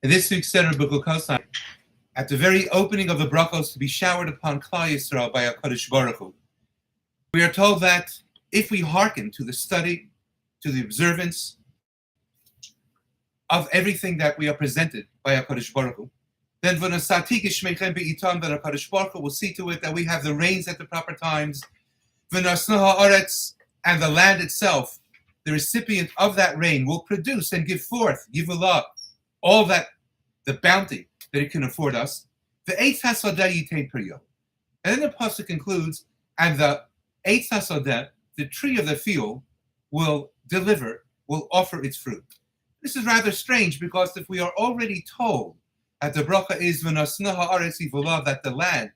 In this week's Parshas Bechukosai, at the very opening of the brachos to be showered upon Klal Yisrael by HaKadosh Baruch Hu, we are told that if we hearken to the study, to the observance of everything that we are presented by HaKadosh Baruch Hu, then v'nasati gishmeichem be'itam, that HaKadosh Baruch Hu will see to it that we have the rains at the proper times, v'nasnu ha'aretz, and the land itself, the recipient of that rain, will produce and give forth, yivulah, all that, the bounty that it can afford us. The eitz hasadeh yitain peryo. And then the pasuk concludes, and the eitz hasadeh, the tree of the field, will offer its fruit. This is rather strange, because if we are already told that the bracha is v'nasnu ha'aretz yivulah, that the land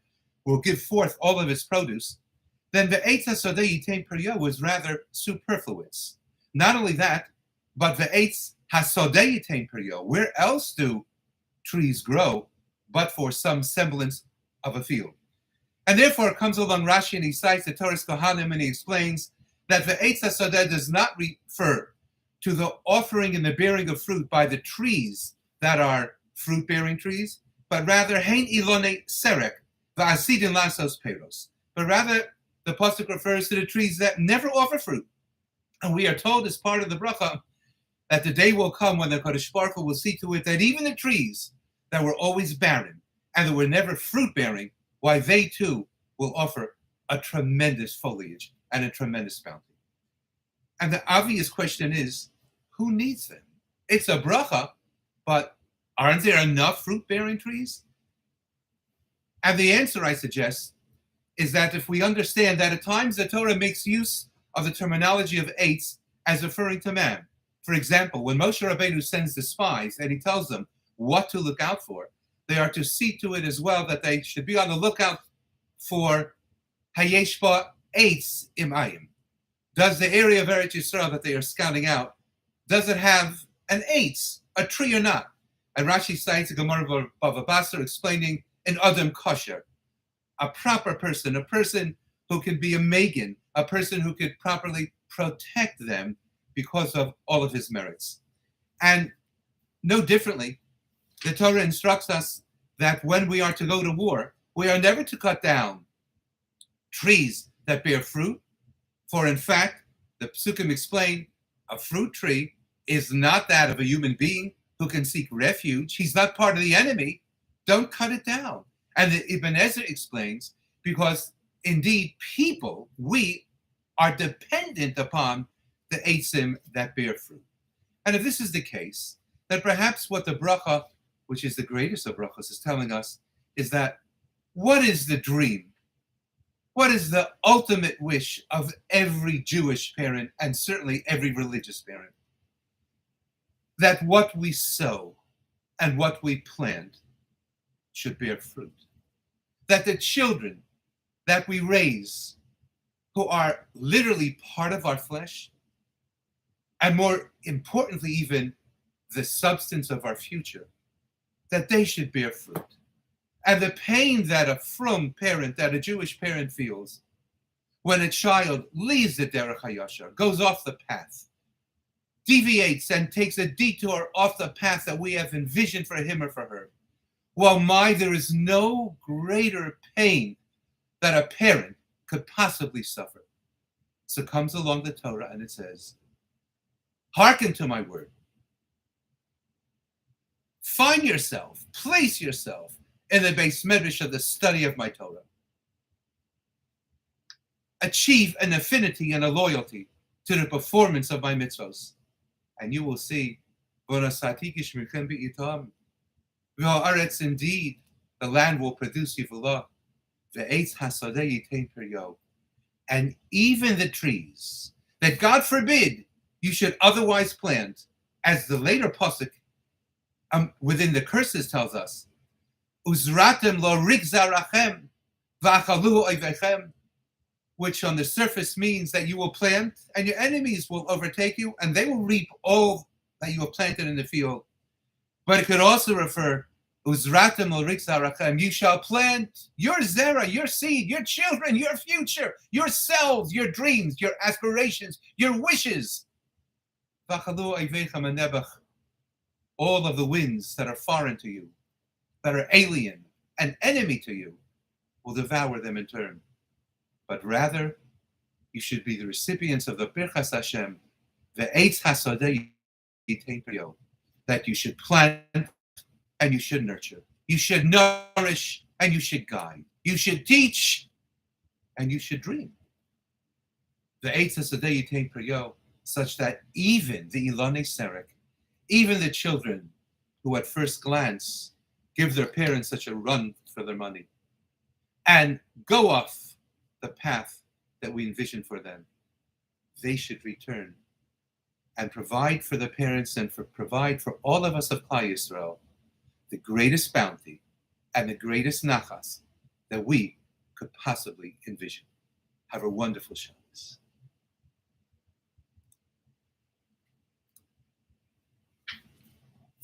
will give forth all of its produce, then the eitz hasadeh yitain peryo was rather superfluous. Not only that, but the eitz hasadeh yitain peryo, where else do trees grow but for some semblance of a field? And therefore it comes along Rashi and he cites the Torah's Kohanim, and he explains that the eitz hasadeh does not refer to the offering and the bearing of fruit by the trees that are fruit-bearing trees, but rather hein ilone serek va'asidin lasos peros. But rather the pasuk refers to the trees that never offer fruit. And we are told as part of the bracha that the day will come when the Kadosh Baruch Hu will see to it that even the trees that were always barren and that were never fruit-bearing, why they too will offer a tremendous foliage and a tremendous bounty. And the obvious question is, who needs them? It's a bracha, but aren't there enough fruit-bearing trees? And the answer, I suggest, is that if we understand that at times the Torah makes use of the terminology of eitz as referring to man. For example, when Moshe Rabbeinu sends the spies and he tells them what to look out for, they are to see to it as well that they should be on the lookout for hayesh ba eitz imayim. Does the area of Eretz Yisrael that they are scouting out, does it have an eitz, a tree or not? And Rashi cites a Gemara of Bava Basra explaining an Adam kosher, a proper person, a person who can be a magen, a person who could properly protect them because of all of his merits. And no differently, the Torah instructs us that when we are to go to war, we are never to cut down trees that bear fruit, for in fact, the Psukim explain, a fruit tree is not that of a human being who can seek refuge. He's not part of the enemy. Don't cut it down. And the Ibn Ezra explains, because indeed, people, we are dependent upon the eitzim that bear fruit. And if this is the case, then perhaps what the bracha, which is the greatest of brachas, is telling us is that what is the dream? What is the ultimate wish of every Jewish parent, and certainly every religious parent? That what we sow and what we plant should bear fruit. That the children that we raise, who are literally part of our flesh, and more importantly even, the substance of our future, that they should bear fruit. And the pain that a frum parent, that a Jewish parent feels, when a child leaves the derech hayashar, goes off the path, deviates and takes a detour off the path that we have envisioned for him or for her. Well, there is no greater pain that a parent could possibly suffer. So comes along the Torah and it says, hearken to my word. Find yourself, place yourself in the Beis Medrash of the study of my Torah. Achieve an affinity and a loyalty to the performance of my mitzvos. And you will see, indeed, the land will produce yivulah. And even the trees that, God forbid, you should otherwise plant, as the later pasuk within the curses tells us, Uzratem lo rigzarachem v'achalu oivechem, which on the surface means that you will plant and your enemies will overtake you and they will reap all that you have planted in the field. But it could also refer, Uzratem lo rigzarachem, you shall plant your zera, your seed, your children, your future, yourselves, your dreams, your aspirations, your wishes. all of the winds that are foreign to you, that are alien and enemy to you, will devour them in turn. But rather, you should be the recipients of the Birchas Hashem, the Eitz Hasadeh Yitain Priyo, that you should plant and you should nurture. You should nourish and you should guide. You should teach and you should dream. The Eitz Hasadeh Yitain Priyo, such that even the Ilonei Serek, even the children who at first glance give their parents such a run for their money and go off the path that we envision for them, they should return and provide for their parents and provide for all of us of Klal Yisrael the greatest bounty and the greatest nachas that we could possibly envision. Have a wonderful Shabbat.